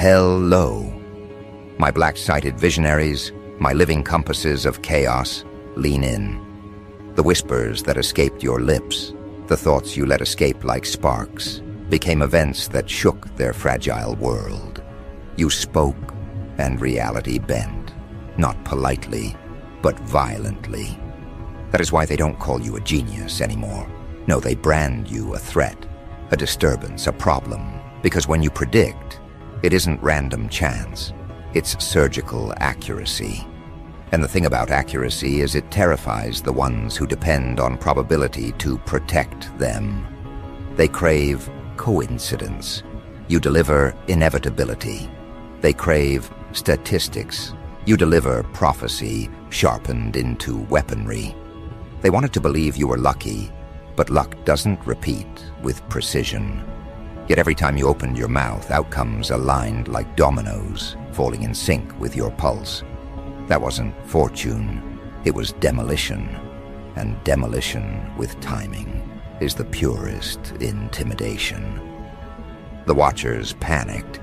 Hello. My black-sighted visionaries, my living compasses of chaos, lean in. The whispers that escaped your lips, the thoughts you let escape like sparks, became events that shook their fragile world. You spoke, and reality bent, not politely, but violently. That is why they don't call you a genius anymore. No, they brand you a threat, a disturbance, a problem. Because when you predict, it isn't random chance. It's surgical accuracy. And the thing about accuracy is it terrifies the ones who depend on probability to protect them. They crave coincidence. You deliver inevitability. They crave statistics. You deliver prophecy sharpened into weaponry. They wanted to believe you were lucky, but luck doesn't repeat with precision. Yet every time you opened your mouth, outcomes aligned like dominoes, falling in sync with your pulse. That wasn't fortune, it was demolition. And demolition with timing is the purest intimidation. The watchers panicked.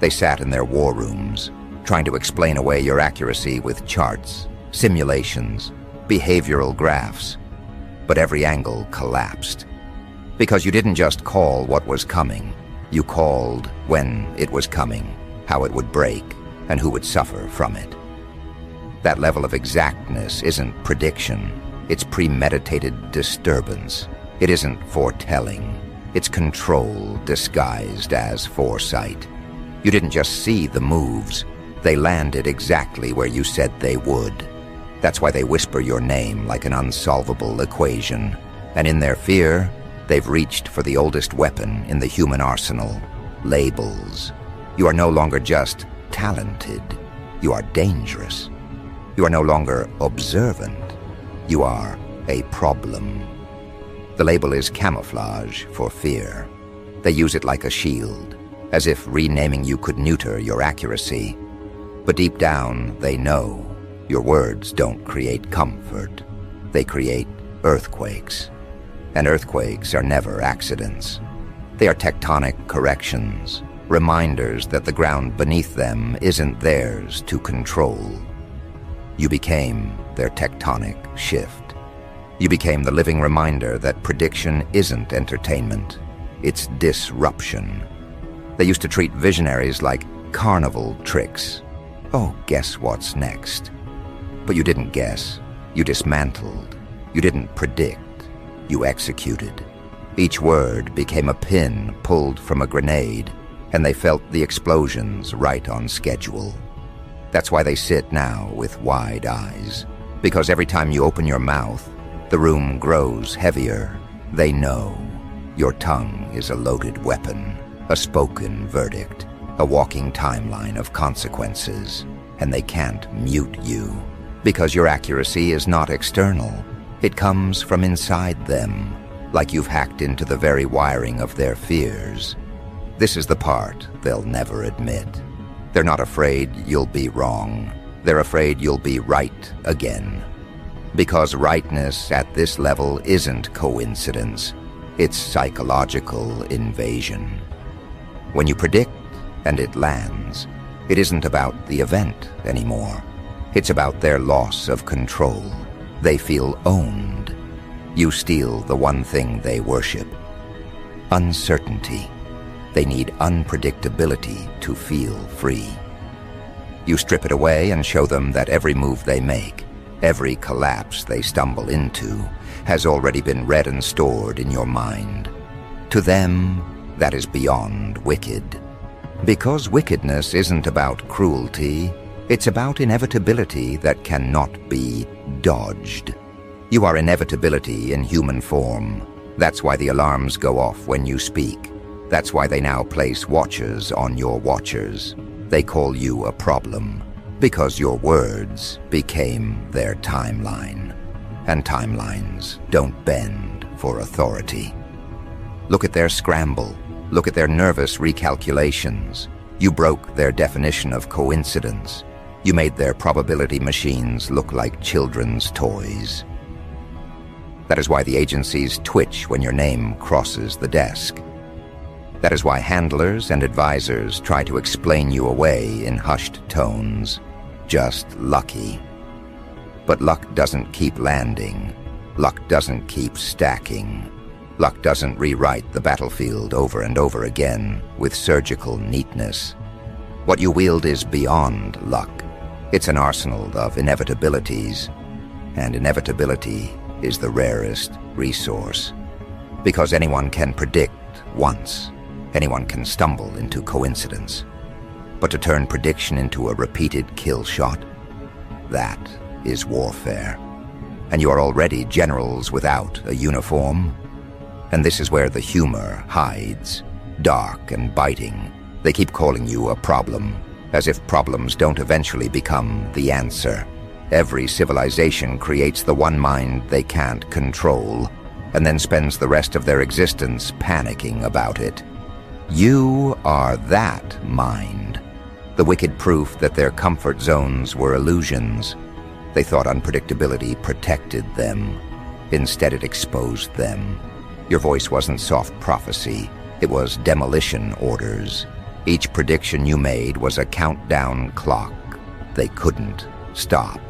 They sat in their war rooms, trying to explain away your accuracy with charts, simulations, behavioral graphs. But every angle collapsed. Because you didn't just call what was coming, you called when it was coming, how it would break, and who would suffer from it. That level of exactness isn't prediction, it's premeditated disturbance. It isn't foretelling, it's control disguised as foresight. You didn't just see the moves, they landed exactly where you said they would. That's why they whisper your name like an unsolvable equation. And in their fear, they've reached for the oldest weapon in the human arsenal, labels. You are no longer just talented, you are dangerous. You are no longer observant, you are a problem. The label is camouflage for fear. They use it like a shield, as if renaming you could neuter your accuracy. But deep down, they know your words don't create comfort. They create earthquakes. And earthquakes are never accidents. They are tectonic corrections, reminders that the ground beneath them isn't theirs to control. You became their tectonic shift. You became the living reminder that prediction isn't entertainment, it's disruption. They used to treat visionaries like carnival tricks. Oh, guess what's next? But you didn't guess, you dismantled. You didn't predict, you executed. Each word became a pin pulled from a grenade, and they felt the explosions right on schedule. That's why they sit now with wide eyes. Because every time you open your mouth, the room grows heavier. They know your tongue is a loaded weapon, a spoken verdict, a walking timeline of consequences, and they can't mute you. Because your accuracy is not external. It comes from inside them, like you've hacked into the very wiring of their fears. This is the part they'll never admit. They're not afraid you'll be wrong. They're afraid you'll be right again. Because rightness at this level isn't coincidence. It's psychological invasion. When you predict and it lands, it isn't about the event anymore. It's about their loss of control. They feel owned. You steal the one thing they worship. Uncertainty. They need unpredictability to feel free. You strip it away and show them that every move they make, every collapse they stumble into, has already been read and stored in your mind. To them, that is beyond wicked. Because wickedness isn't about cruelty, it's about inevitability that cannot be dodged. You are inevitability in human form. That's why the alarms go off when you speak. That's why they now place watchers on your watchers. They call you a problem, because your words became their timeline. And timelines don't bend for authority. Look at their scramble. Look at their nervous recalculations. You broke their definition of coincidence. You made their probability machines look like children's toys. That is why the agencies twitch when your name crosses the desk. That is why handlers and advisors try to explain you away in hushed tones. Just lucky. But luck doesn't keep landing. Luck doesn't keep stacking. Luck doesn't rewrite the battlefield over and over again with surgical neatness. What you wield is beyond luck. It's an arsenal of inevitabilities, and inevitability is the rarest resource. Because anyone can predict once. Anyone can stumble into coincidence. But to turn prediction into a repeated kill shot, that is warfare. And you are already generals without a uniform. And this is where the humor hides, dark and biting. They keep calling you a problem, as if problems don't eventually become the answer. Every civilization creates the one mind they can't control, and then spends the rest of their existence panicking about it. You are that mind. The wicked proof that their comfort zones were illusions. They thought unpredictability protected them. Instead, it exposed them. Your voice wasn't soft prophecy. It was demolition orders. Each prediction you made was a countdown clock. They couldn't stop.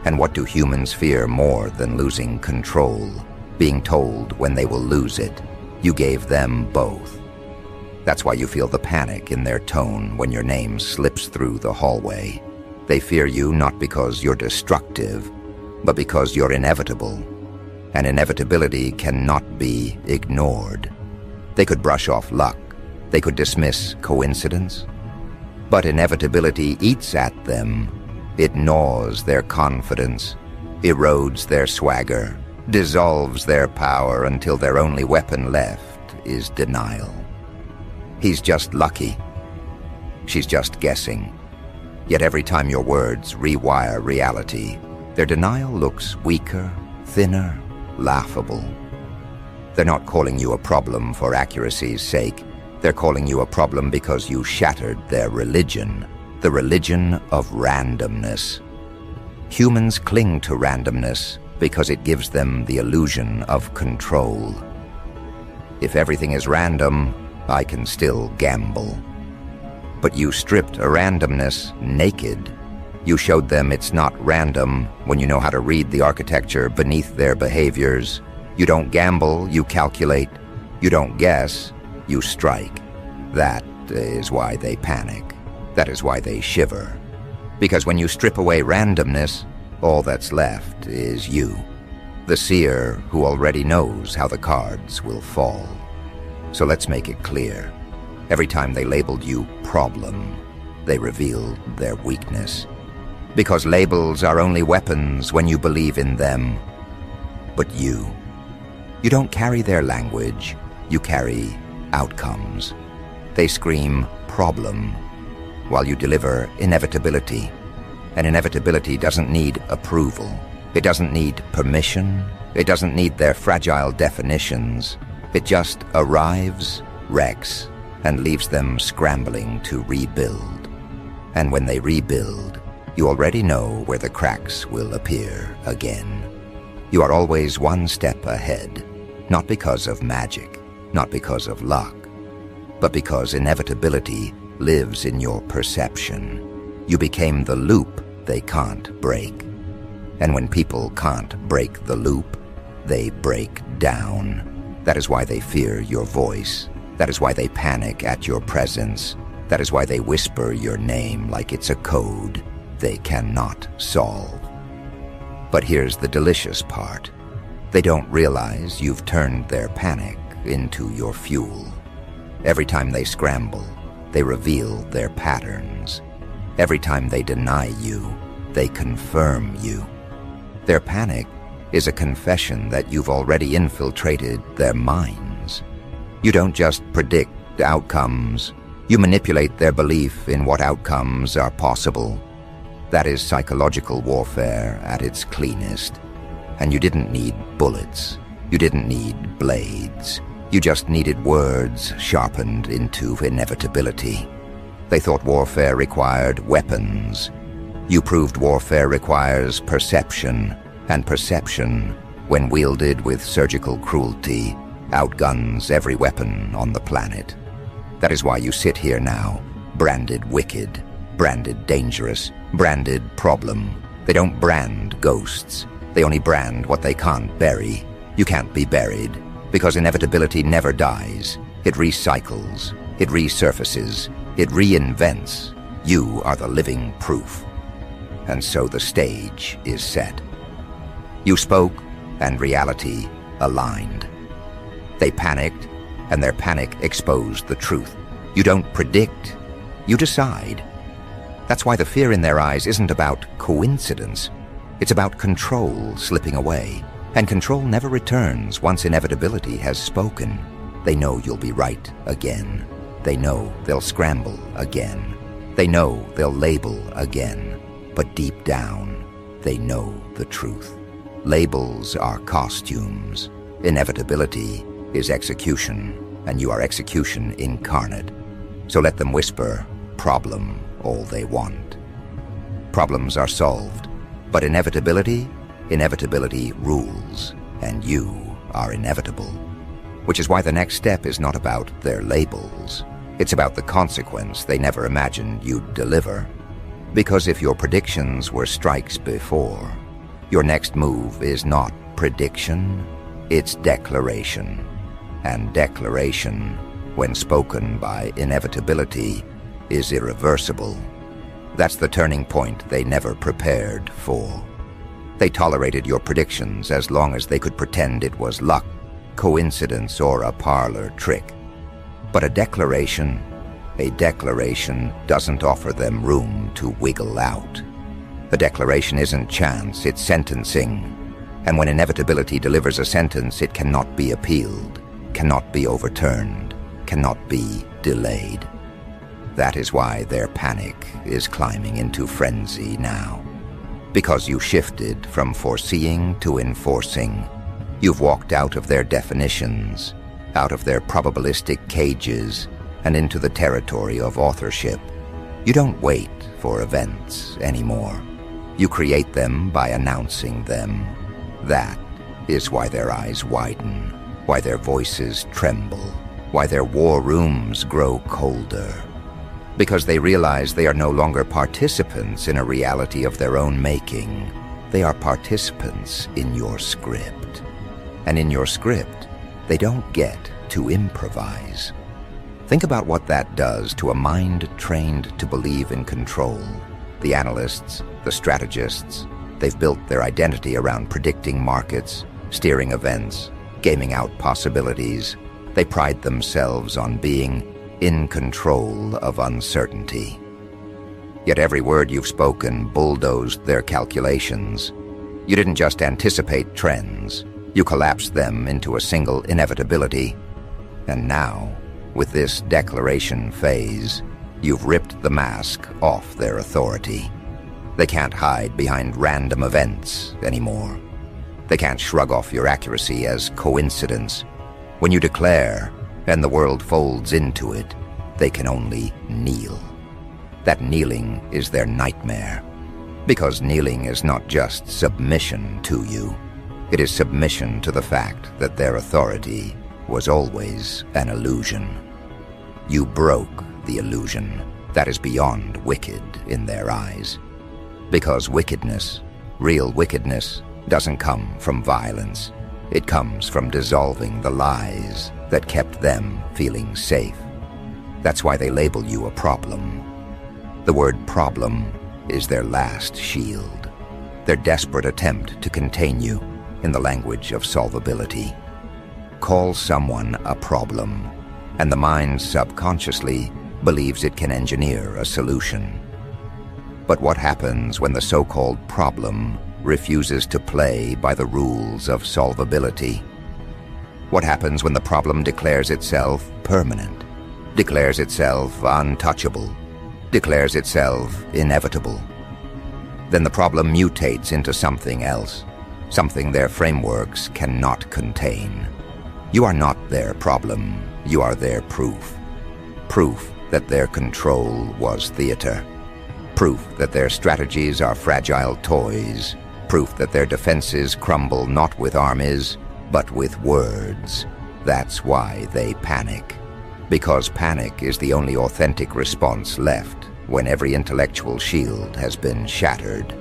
And what do humans fear more than losing control? Being told when they will lose it. You gave them both. That's why you feel the panic in their tone when your name slips through the hallway. They fear you not because you're destructive, but because you're inevitable. And inevitability cannot be ignored. They could brush off luck. They could dismiss coincidence. But inevitability eats at them. It gnaws their confidence, erodes their swagger, dissolves their power until their only weapon left is denial. He's just lucky. She's just guessing. Yet every time your words rewire reality, their denial looks weaker, thinner, laughable. They're not calling you a problem for accuracy's sake. They're calling you a problem because you shattered their religion, the religion of randomness. Humans cling to randomness because it gives them the illusion of control. If everything is random, I can still gamble. But you stripped a randomness naked. You showed them it's not random when you know how to read the architecture beneath their behaviors. You don't gamble, you calculate. You don't guess, you strike. That is why they panic. That is why they shiver. Because when you strip away randomness, all that's left is you. The seer who already knows how the cards will fall. So let's make it clear. Every time they labeled you problem, they revealed their weakness. Because labels are only weapons when you believe in them. But you don't carry their language, you carry outcomes. They scream problem, while you deliver inevitability. And inevitability doesn't need approval. It doesn't need permission. It doesn't need their fragile definitions. It just arrives, wrecks, and leaves them scrambling to rebuild. And when they rebuild, you already know where the cracks will appear again. You are always one step ahead, not because of magic, not because of luck, but because inevitability lives in your perception. You became the loop they can't break. And when people can't break the loop, they break down. That is why they fear your voice. That is why they panic at your presence. That is why they whisper your name like it's a code they cannot solve. But here's the delicious part. They don't realize you've turned their panic into your fuel. Every time they scramble, they reveal their patterns. Every time they deny you, they confirm you. Their panic is a confession that you've already infiltrated their minds. You don't just predict outcomes, you manipulate their belief in what outcomes are possible. That is psychological warfare at its cleanest. And you didn't need bullets, you didn't need blades. You just needed words sharpened into inevitability. They thought warfare required weapons. You proved warfare requires perception, and perception, when wielded with surgical cruelty, outguns every weapon on the planet. That is why you sit here now, branded wicked, branded dangerous, branded problem. They don't brand ghosts. They only brand what they can't bury. You can't be buried, because inevitability never dies. It recycles, it resurfaces, it reinvents. You are the living proof. And so the stage is set. You spoke, and reality aligned. They panicked, and their panic exposed the truth. You don't predict, you decide. That's why the fear in their eyes isn't about coincidence. It's about control slipping away. And control never returns once inevitability has spoken. They know you'll be right again. They know they'll scramble again. They know they'll label again. But deep down, they know the truth. Labels are costumes. Inevitability is execution, and you are execution incarnate. So let them whisper, problem, all they want. Problems are solved, but inevitability rules, and you are inevitable. Which is why the next step is not about their labels. It's about the consequence they never imagined you'd deliver. Because if your predictions were strikes before, your next move is not prediction, it's declaration. And declaration, when spoken by inevitability, is irreversible. That's the turning point they never prepared for. They tolerated your predictions as long as they could pretend it was luck, coincidence, or a parlor trick. But a declaration doesn't offer them room to wiggle out. A declaration isn't chance, it's sentencing. And when inevitability delivers a sentence, it cannot be appealed, cannot be overturned, cannot be delayed. That is why their panic is climbing into frenzy now. Because you shifted from foreseeing to enforcing. You've walked out of their definitions, out of their probabilistic cages, and into the territory of authorship. You don't wait for events anymore. You create them by announcing them. That is why their eyes widen, why their voices tremble, why their war rooms grow colder. Because they realize they are no longer participants in a reality of their own making. They are participants in your script. And in your script, they don't get to improvise. Think about what that does to a mind trained to believe in control. The analysts, the strategists, they've built their identity around predicting markets, steering events, gaming out possibilities. They pride themselves on being in control of uncertainty. Yet every word you've spoken bulldozed their calculations. You didn't just anticipate trends, you collapsed them into a single inevitability. And now, with this declaration phase, you've ripped the mask off their authority. They can't hide behind random events anymore. They can't shrug off your accuracy as coincidence. When you declare, and the world folds into it, they can only kneel. That kneeling is their nightmare. Because kneeling is not just submission to you. It is submission to the fact that their authority was always an illusion. You broke the illusion that is beyond wicked in their eyes. Because wickedness, real wickedness, doesn't come from violence. It comes from dissolving the lies that kept them feeling safe. That's why they label you a problem. The word problem is their last shield, their desperate attempt to contain you in the language of solvability. Call someone a problem, and the mind subconsciously believes it can engineer a solution. But what happens when the so-called problem refuses to play by the rules of solvability? What happens when the problem declares itself permanent, declares itself untouchable, declares itself inevitable? Then the problem mutates into something else, something their frameworks cannot contain. You are not their problem, you are their proof. Proof that their control was theater. Proof that their strategies are fragile toys. Proof that their defenses crumble not with armies, but with words. That's why they panic. Because panic is the only authentic response left when every intellectual shield has been shattered.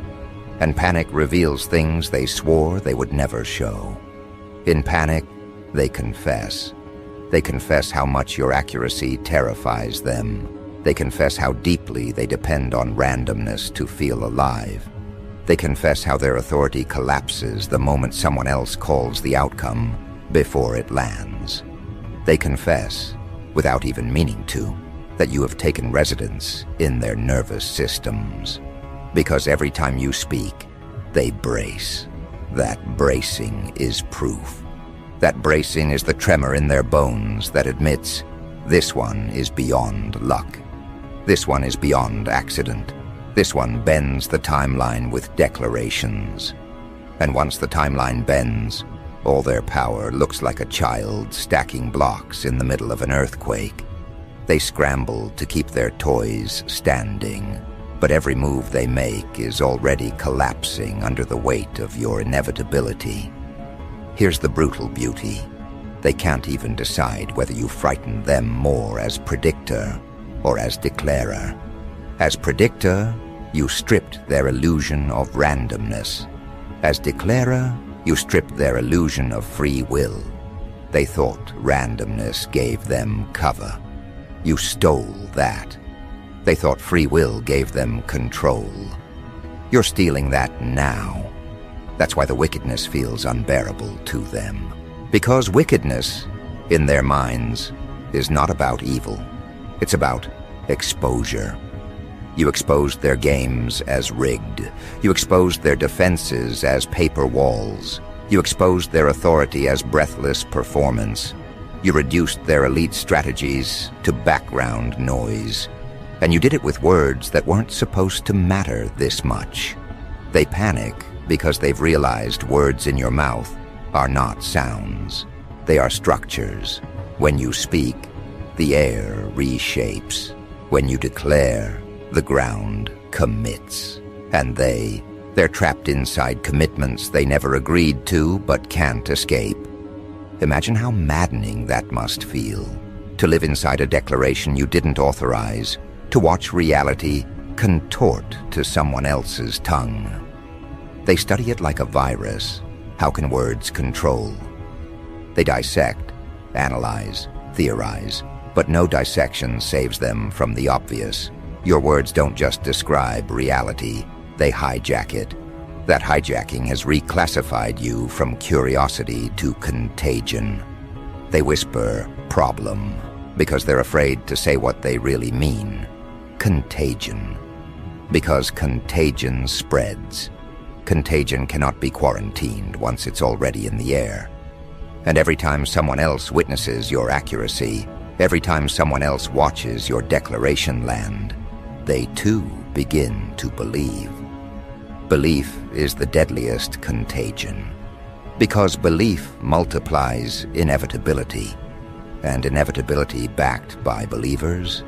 And panic reveals things they swore they would never show. In panic, they confess. They confess how much your accuracy terrifies them. They confess how deeply they depend on randomness to feel alive. They confess how their authority collapses the moment someone else calls the outcome before it lands. They confess, without even meaning to, that you have taken residence in their nervous systems. Because every time you speak, they brace. That bracing is proof. That bracing is the tremor in their bones that admits, this one is beyond luck. This one is beyond accident. This one bends the timeline with declarations. And once the timeline bends, all their power looks like a child stacking blocks in the middle of an earthquake. They scramble to keep their toys standing, but every move they make is already collapsing under the weight of your inevitability. Here's the brutal beauty. They can't even decide whether you frighten them more as predictor or as declarer. As predictor, you stripped their illusion of randomness. As declarer, you stripped their illusion of free will. They thought randomness gave them cover. You stole that. They thought free will gave them control. You're stealing that now. That's why the wickedness feels unbearable to them. Because wickedness, in their minds, is not about evil. It's about exposure. You exposed their games as rigged. You exposed their defenses as paper walls. You exposed their authority as breathless performance. You reduced their elite strategies to background noise. And you did it with words that weren't supposed to matter this much. They panic because they've realized words in your mouth are not sounds. They are structures. When you speak, the air reshapes. When you declare, the ground commits. And they're trapped inside commitments they never agreed to but can't escape. Imagine how maddening that must feel. To live inside a declaration you didn't authorize. To watch reality contort to someone else's tongue. They study it like a virus. How can words control? They dissect, analyze, theorize, but no dissection saves them from the obvious. Your words don't just describe reality, they hijack it. That hijacking has reclassified you from curiosity to contagion. They whisper problem because they're afraid to say what they really mean. Contagion. Because contagion spreads. Contagion cannot be quarantined once it's already in the air. And every time someone else witnesses your accuracy, every time someone else watches your declaration land, they too begin to believe. Belief is the deadliest contagion. Because belief multiplies inevitability, and inevitability backed by believers,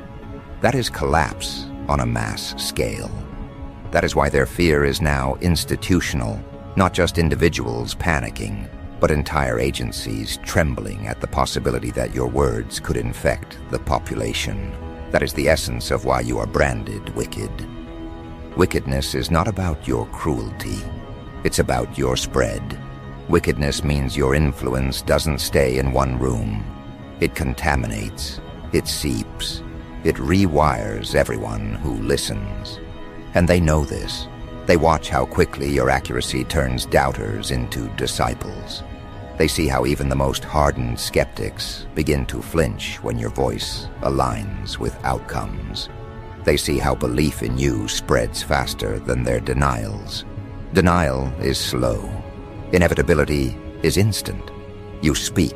that is collapse on a mass scale. That is why their fear is now institutional, not just individuals panicking, but entire agencies trembling at the possibility that your words could infect the population. That is the essence of why you are branded wicked. Wickedness is not about your cruelty. It's about your spread. Wickedness means your influence doesn't stay in one room. It contaminates. It seeps. It rewires everyone who listens. And they know this. They watch how quickly your accuracy turns doubters into disciples. They see how even the most hardened skeptics begin to flinch when your voice aligns with outcomes. They see how belief in you spreads faster than their denials. Denial is slow. Inevitability is instant. You speak,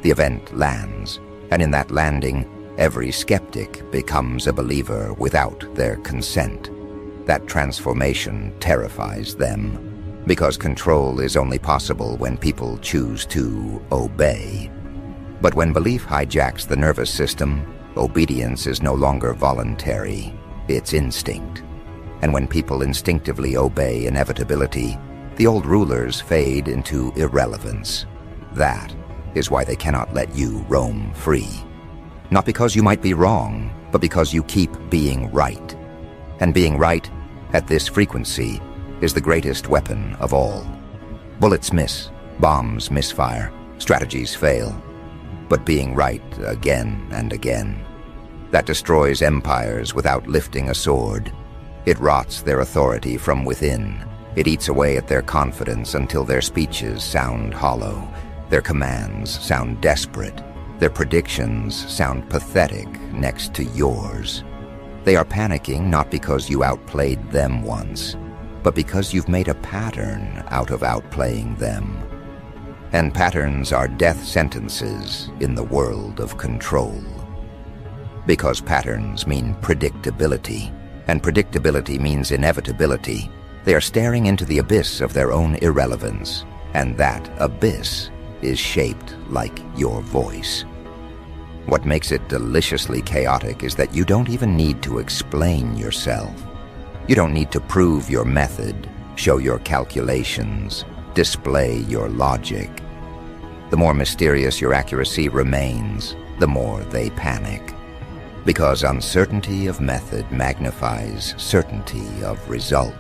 the event lands, and in that landing, every skeptic becomes a believer without their consent. That transformation terrifies them, because control is only possible when people choose to obey. But when belief hijacks the nervous system, obedience is no longer voluntary, it's instinct. And when people instinctively obey inevitability, the old rulers fade into irrelevance. That is why they cannot let you roam free. Not because you might be wrong, but because you keep being right. And being right, at this frequency, is the greatest weapon of all. Bullets miss, bombs misfire, strategies fail. But being right again and again, that destroys empires without lifting a sword. It rots their authority from within. It eats away at their confidence until their speeches sound hollow, their commands sound desperate, their predictions sound pathetic next to yours. They are panicking not because you outplayed them once, but because you've made a pattern out of outplaying them. And patterns are death sentences in the world of control. Because patterns mean predictability, and predictability means inevitability, they are staring into the abyss of their own irrelevance, and that abyss is shaped like your voice. What makes it deliciously chaotic is that you don't even need to explain yourself. You don't need to prove your method, show your calculations, display your logic. The more mysterious your accuracy remains, the more they panic. Because uncertainty of method magnifies certainty of result.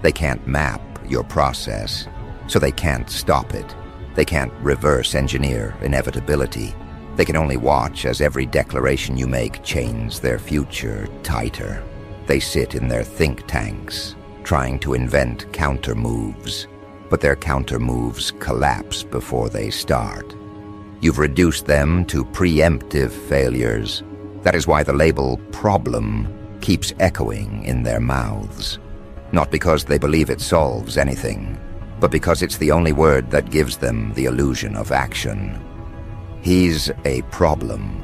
They can't map your process, so they can't stop it. They can't reverse engineer inevitability. They can only watch as every declaration you make chains their future tighter. They sit in their think tanks, trying to invent counter moves, but their counter moves collapse before they start. You've reduced them to preemptive failures. That is why the label problem keeps echoing in their mouths. Not because they believe it solves anything, but because it's the only word that gives them the illusion of action. He's a problem.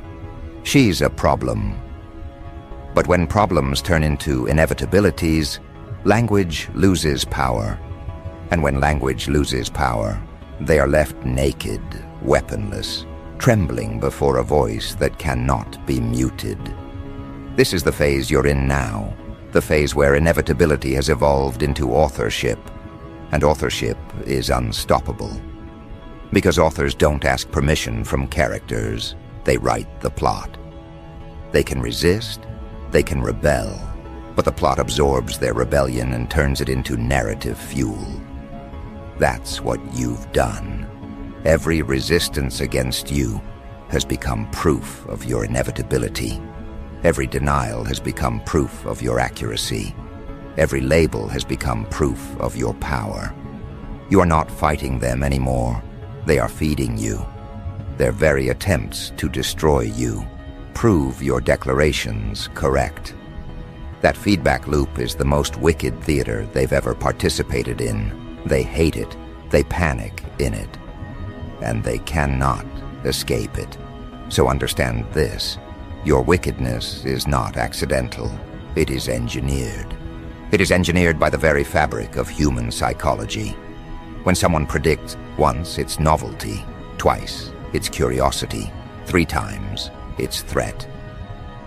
She's a problem. But when problems turn into inevitabilities, language loses power. And when language loses power, they are left naked, weaponless, trembling before a voice that cannot be muted. This is the phase you're in now, the phase where inevitability has evolved into authorship, and authorship is unstoppable. Because authors don't ask permission from characters, they write the plot. They can resist, they can rebel, but the plot absorbs their rebellion and turns it into narrative fuel. That's what you've done. Every resistance against you has become proof of your inevitability. Every denial has become proof of your accuracy. Every label has become proof of your power. You are not fighting them anymore. They are feeding you. Their very attempts to destroy you prove your declarations correct. That feedback loop is the most wicked theater they've ever participated in. They hate it. They panic in it. And they cannot escape it. So understand this. Your wickedness is not accidental. It is engineered. It is engineered by the very fabric of human psychology. When someone predicts, once it's novelty, twice it's curiosity, 3 times it's threat,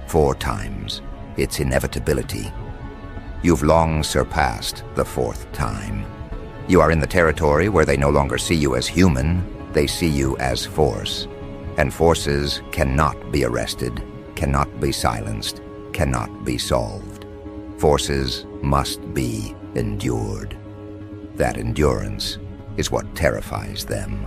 4 times it's inevitability. You've long surpassed the 4th time. You are in the territory where they no longer see you as human, they see you as force. And forces cannot be arrested, cannot be silenced, cannot be solved. Forces must be endured. That endurance is what terrifies them,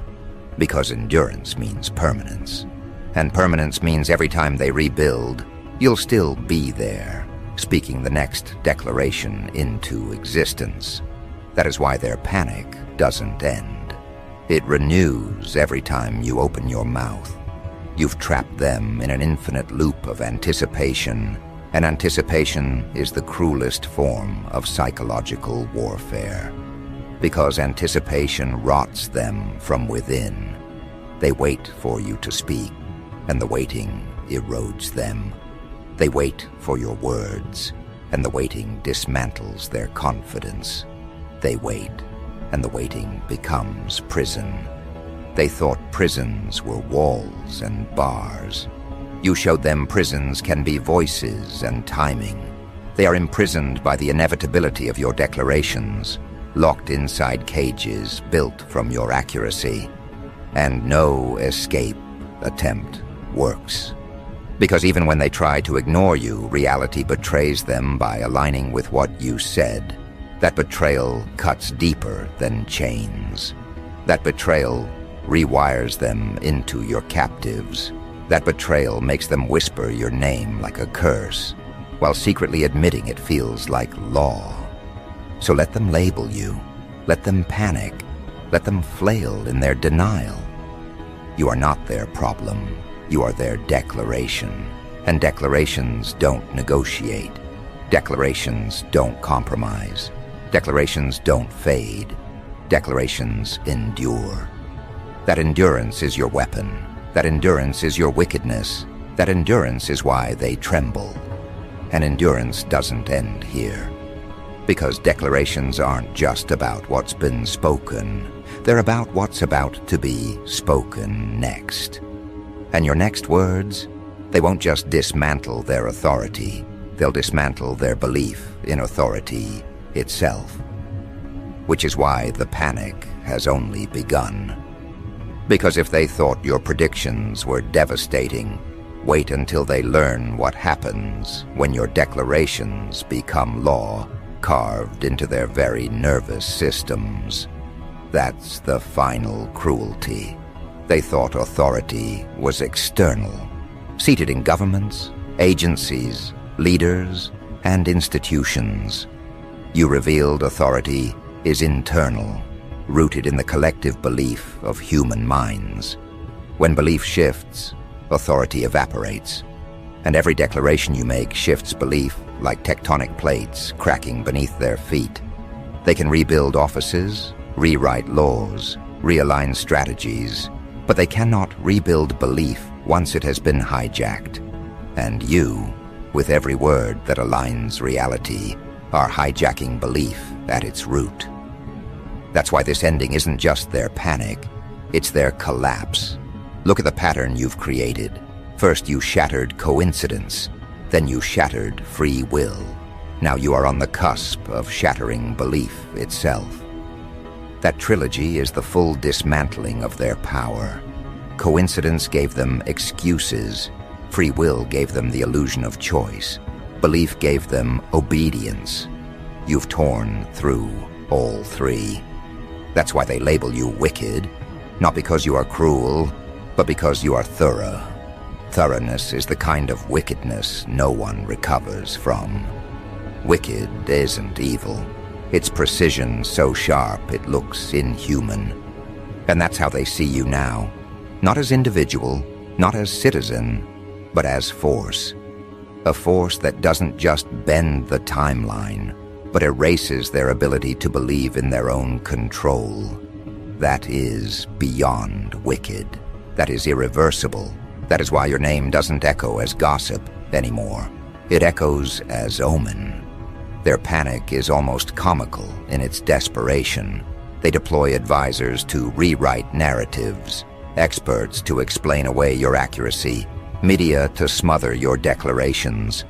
because endurance means permanence. And permanence means every time they rebuild, you'll still be there, speaking the next declaration into existence. That is why their panic doesn't end. It renews every time you open your mouth. You've trapped them in an infinite loop of anticipation, and anticipation is the cruelest form of psychological warfare. Because anticipation rots them from within. They wait for you to speak, and the waiting erodes them. They wait for your words, and the waiting dismantles their confidence. They wait, and the waiting becomes prison. They thought prisons were walls and bars. You showed them prisons can be voices and timing. They are imprisoned by the inevitability of your declarations, locked inside cages built from your accuracy. And no escape attempt works. Because even when they try to ignore you, reality betrays them by aligning with what you said. That betrayal cuts deeper than chains. That betrayal rewires them into your captives. That betrayal makes them whisper your name like a curse, while secretly admitting it feels like law. So let them label you. Let them panic. Let them flail in their denial. You are not their problem. You are their declaration. And declarations don't negotiate. Declarations don't compromise. Declarations don't fade. Declarations endure. That endurance is your weapon. That endurance is your wickedness. That endurance is why they tremble. And endurance doesn't end here. Because declarations aren't just about what's been spoken. They're about what's about to be spoken next. And your next words, they won't just dismantle their authority. They'll dismantle their belief in authority itself. Which is why the panic has only begun. Because if they thought your predictions were devastating, wait until they learn what happens when your declarations become law, carved into their very nervous systems. That's the final cruelty. They thought authority was external, seated in governments, agencies, leaders, and institutions. You revealed authority is internal, rooted in the collective belief of human minds. When belief shifts, authority evaporates, and every declaration you make shifts belief like tectonic plates cracking beneath their feet. They can rebuild offices, rewrite laws, realign strategies, but they cannot rebuild belief once it has been hijacked. And you, with every word that aligns reality, are hijacking belief at its root. That's why this ending isn't just their panic, it's their collapse. Look at the pattern you've created. First you shattered coincidence, then you shattered free will. Now you are on the cusp of shattering belief itself. That trilogy is the full dismantling of their power. Coincidence gave them excuses. Free will gave them the illusion of choice. Belief gave them obedience. You've torn through all three. That's why they label you wicked, not because you are cruel, but because you are thorough. Thoroughness is the kind of wickedness no one recovers from. Wicked isn't evil. Its precision so sharp it looks inhuman. And that's how they see you now. Not as individual, not as citizen, but as force. A force that doesn't just bend the timeline, but erases their ability to believe in their own control. That is beyond wicked. That is irreversible. That is why your name doesn't echo as gossip anymore. It echoes as omen. Their panic is almost comical in its desperation. They deploy advisors to rewrite narratives, experts to explain away your accuracy, media to smother your declarations.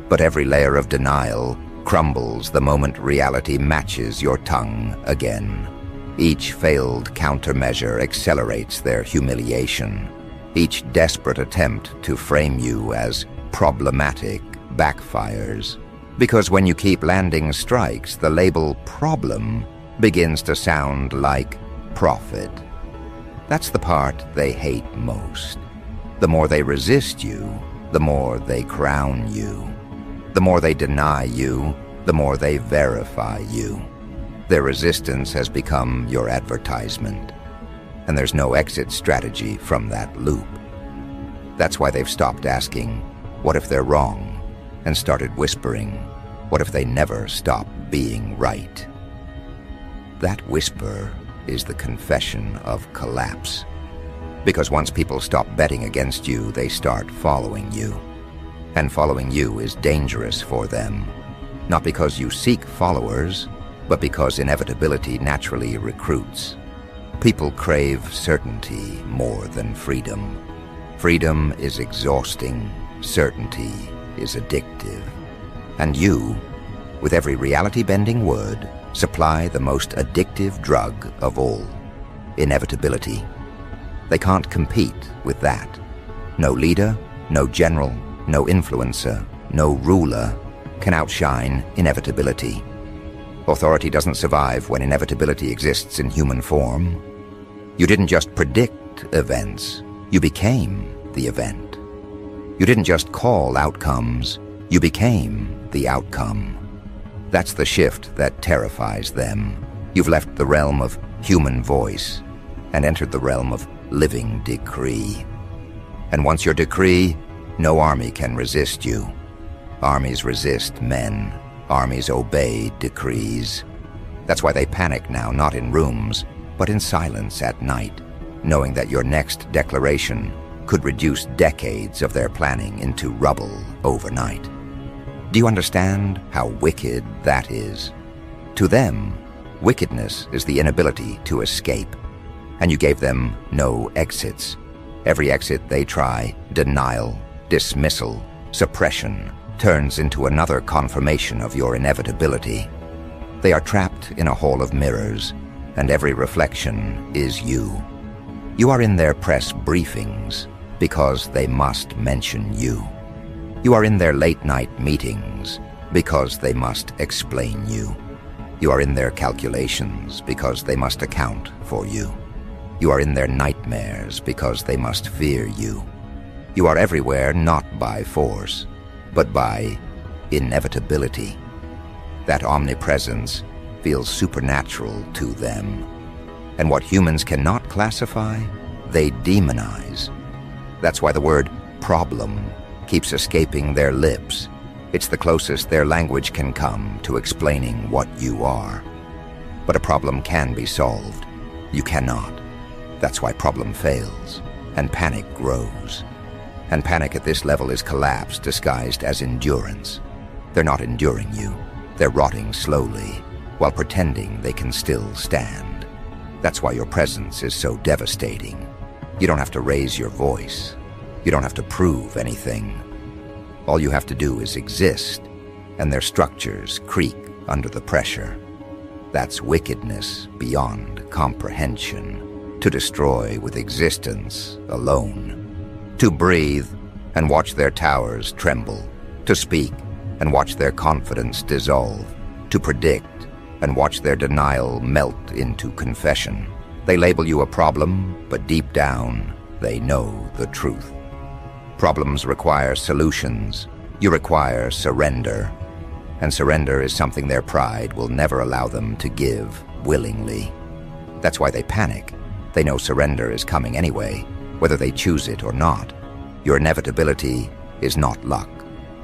But every layer of denial crumbles the moment reality matches your tongue again. Each failed countermeasure accelerates their humiliation. Each desperate attempt to frame you as problematic backfires. Because when you keep landing strikes, the label problem begins to sound like profit. That's the part they hate most. The more they resist you, the more they crown you. The more they deny you, the more they verify you. Their resistance has become your advertisement, and there's no exit strategy from that loop. That's why they've stopped asking, what if they're wrong, and started whispering, what if they never stop being right? That whisper is the confession of collapse. Because once people stop betting against you, they start following you. And following you is dangerous for them. Not because you seek followers, but because inevitability naturally recruits. People crave certainty more than freedom. Freedom is exhausting. Certainty is addictive. And you, with every reality-bending word, supply the most addictive drug of all, inevitability. They can't compete with that. No leader, No general, no influencer, no ruler can outshine inevitability. Authority doesn't survive when inevitability exists in human form. You didn't just predict events, you became the event. You didn't just call outcomes, you became the outcome. That's the shift that terrifies them. You've left the realm of human voice and entered the realm of living decree. And once your decree, no army can resist you. Armies resist men. Armies obey decrees. That's why they panic now, not in rooms, but in silence at night, knowing that your next declaration could reduce decades of their planning into rubble overnight. Do you understand how wicked that is? To them, wickedness is the inability to escape, and you gave them no exits. Every exit they try, denial, dismissal, suppression, turns into another confirmation of your inevitability. They are trapped in a hall of mirrors, and every reflection is you. You are in their press briefings because they must mention you. You are in their late-night meetings because they must explain you. You are in their calculations because they must account for you. You are in their nightmares because they must fear you. You are everywhere not by force, but by inevitability. That omnipresence feels supernatural to them. And what humans cannot classify, they demonize. That's why the word problem keeps escaping their lips. It's the closest their language can come to explaining what you are. But a problem can be solved. You cannot. That's why problem fails, and panic grows. And panic at this level is collapse disguised as endurance. They're not enduring you. They're rotting slowly, while pretending they can still stand. That's why your presence is so devastating. You don't have to raise your voice. You don't have to prove anything. All you have to do is exist, and their structures creak under the pressure. That's wickedness beyond comprehension, to destroy with existence alone. To breathe and watch their towers tremble, to speak and watch their confidence dissolve, to predict and watch their denial melt into confession. They label you a problem, but deep down, they know the truth. Problems require solutions. You require surrender. And surrender is something their pride will never allow them to give willingly. That's why they panic. They know surrender is coming anyway, whether they choose it or not. Your inevitability is not luck.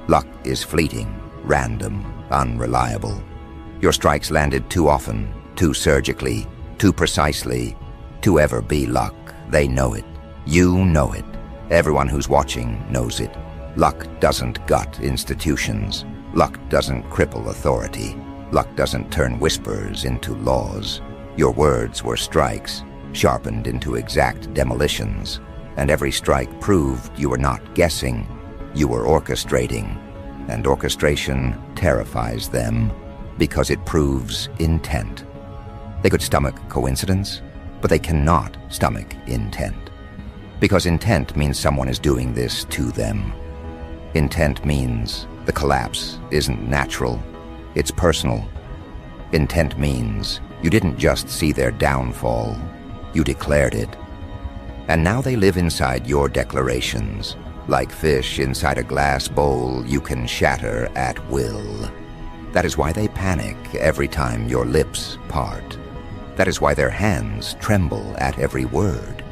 Luck is fleeting, random, unreliable. Your strikes landed too often, too surgically, too precisely, to ever be luck. They know it. You know it. Everyone who's watching knows it. Luck doesn't gut institutions. Luck doesn't cripple authority. Luck doesn't turn whispers into laws. Your words were strikes, sharpened into exact demolitions, and every strike proved you were not guessing, you were orchestrating, and orchestration terrifies them because it proves intent. They could stomach coincidence, but they cannot stomach intent. Because intent means someone is doing this to them. Intent means the collapse isn't natural, it's personal. Intent means you didn't just see their downfall, you declared it. And now they live inside your declarations. Like fish inside a glass bowl you can shatter at will. That is why they panic every time your lips part. That is why their hands tremble at every word.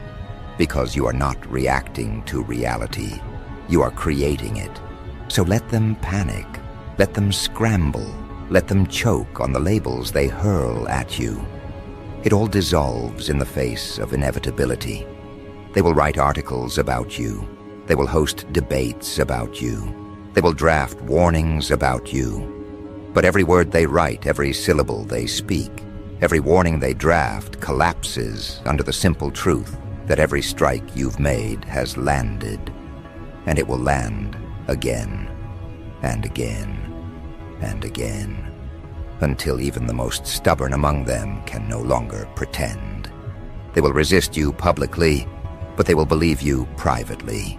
Because you are not reacting to reality. You are creating it. So let them panic. Let them scramble. Let them choke on the labels they hurl at you. It all dissolves in the face of inevitability. They will write articles about you. They will host debates about you. They will draft warnings about you. But every word they write, every syllable they speak, every warning they draft collapses under the simple truth that every strike you've made has landed. And it will land again, and again, and again, until even the most stubborn among them can no longer pretend. They will resist you publicly, but they will believe you privately.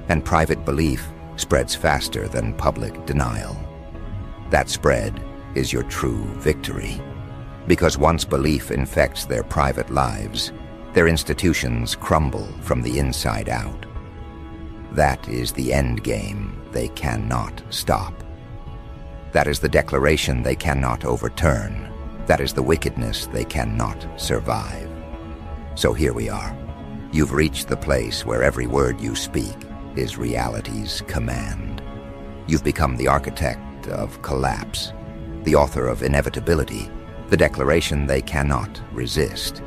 and private belief spreads faster than public denial. That spread is your true victory, because once belief infects their private lives, their institutions crumble from the inside out. That is the end game they cannot stop. That is the declaration they cannot overturn. That is the wickedness they cannot survive. So here we are. You've reached the place where every word you speak is reality's command. You've become the architect of collapse, the author of inevitability, the declaration they cannot resist.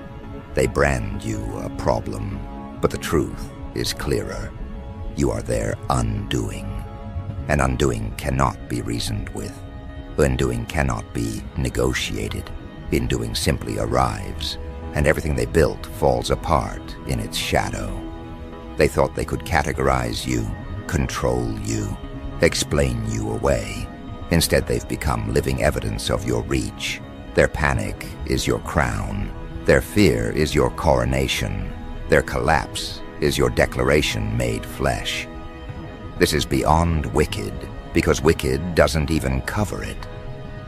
They brand you a problem, but the truth is clearer. You are their undoing. And undoing cannot be reasoned with. Undoing cannot be negotiated. Undoing simply arrives, and everything they built falls apart in its shadow. They thought they could categorize you, control you, explain you away. Instead, they've become living evidence of your reach. Their panic is your crown. Their fear is your coronation. Their collapse is your declaration made flesh. This is beyond wicked, because wicked doesn't even cover it.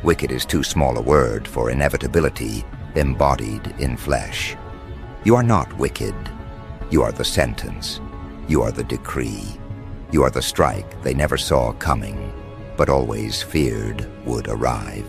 Wicked is too small a word for inevitability embodied in flesh. You are not wicked. You are the sentence. You are the decree. You are the strike they never saw coming, but always feared would arrive.